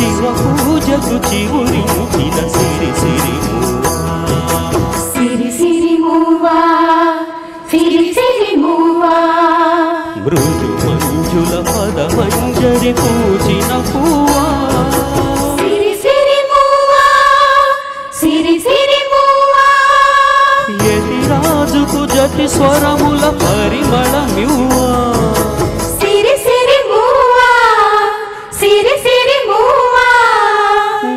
శివ పూజకు చివురించిన సిరి సిరి సిరి సిరి మూవా సిరి సిరి మూవా మృదు మంజుల పద మంజరి పూచిన పూవా సిరి సిరి మూవా సిరి సిరి మూవా యతి రాజుకు జటి స్వరముల పరిమళమివ్వా సిరి సిరి మూవా సిరి సిరి మూవా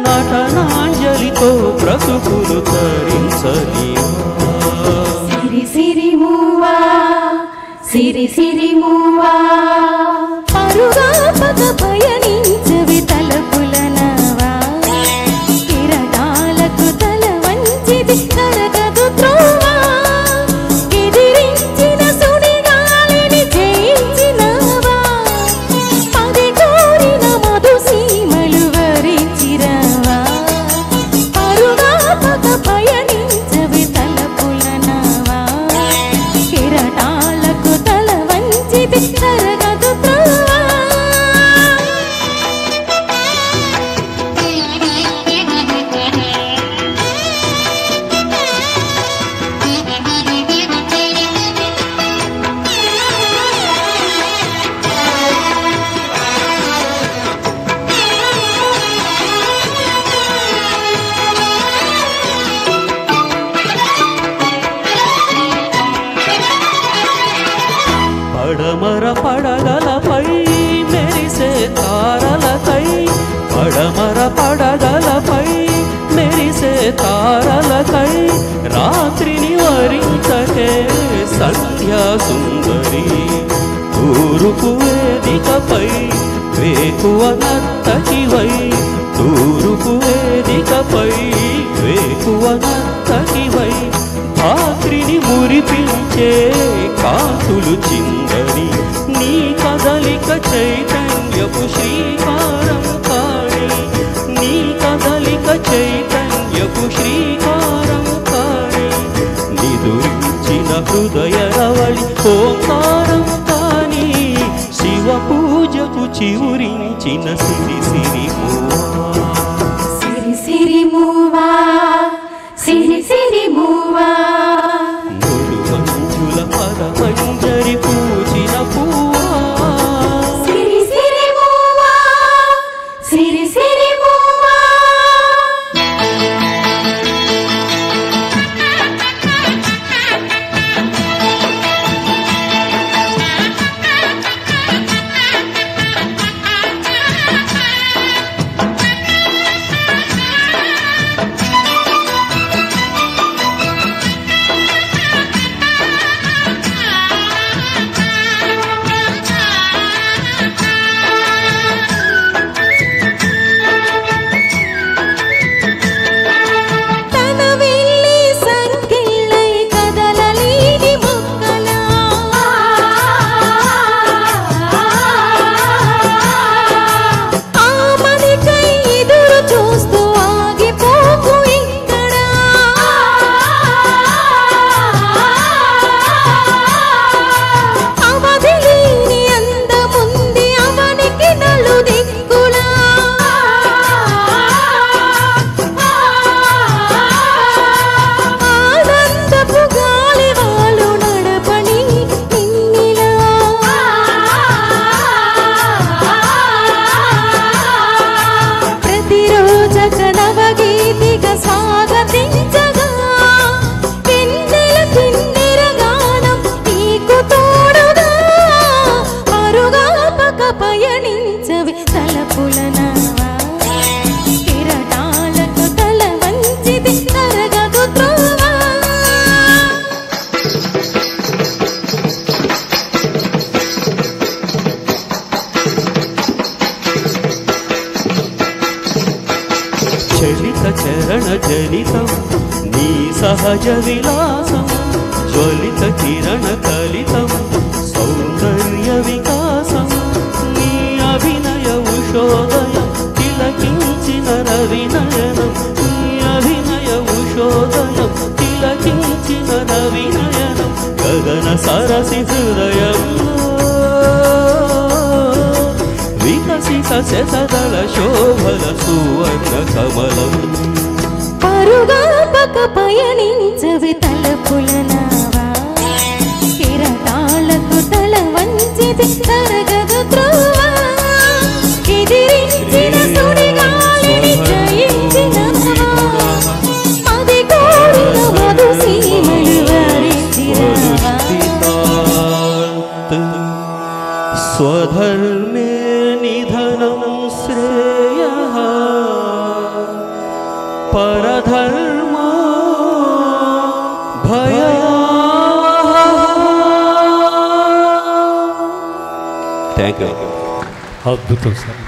నటనాంజలితో బ్రతుకులు తరించనివా సిరి సిరి మూవా సిరి సిరి మూవా పరుగా పద పయనించవి తలపుల నావా కిరటాలకు తల వంచిది కరగదు త్రోవా ఎదిరించిన సుడిగాలిని జయించినవా పది కోరిన మధు సీమలు వరించిరవా పరుగా పద పయనించవి తలపుల నావా కిరటాలకు తల వంచిది కరగదు త్రోవా పడమర పడగలపై మెరిసే తారలకై పడమర పడగలపై మెరిసే తారలకై రాత్రిని వరించకే సంధ్యా సుందరి తూరుపు వేదికపై వేకువ నర్తకివై తూరుపు వేదికపై వేకువ నర్తకివై భాద్రిని మురిపించే కాంతులు చిందని నీ కదలిక చైతన్యపు శ్రీకారం కాణి నీ కదలిక చైతన్యపు శ్రీకారం కాణి నిదురించిన హృదయ రవళి ఓంకారం కాని శివ పూజకు చివురించిన సిరి సిరి మూవా సిరి సిరి మూవా సిరి సిరి మూవా మృదు మంజుల పద మంజరి పూచిన పూవా సిరి సిరి మూవా సిరి సిరి మూవా చరణ జనితం నీ సహజ విలాసం జ్వలిత కిరణ కలితం సౌందర్య వికాసం నీ అభినయ ఉషోదయం తిలకించిన రవినయనం నీ అభినయ ఉషోదయం తిలకించిన రవినయనం గగన సరసి హృదయంలో వికసిత శతదళ శోభల సువర్ణ కమలం పరుగాపక పయనించవి తలపుల నావా కిరటాలకు తల వంచితి తరగదు త్రోవా ఎదిరించిన సుడిగాలిని జయించినవా అది కోరిన మధు సీమలు వరించినవా స్వధర్మే నిధనం శ్రేయః పరధర్మో భయావహః. Thank you. అద్భుతం సార్.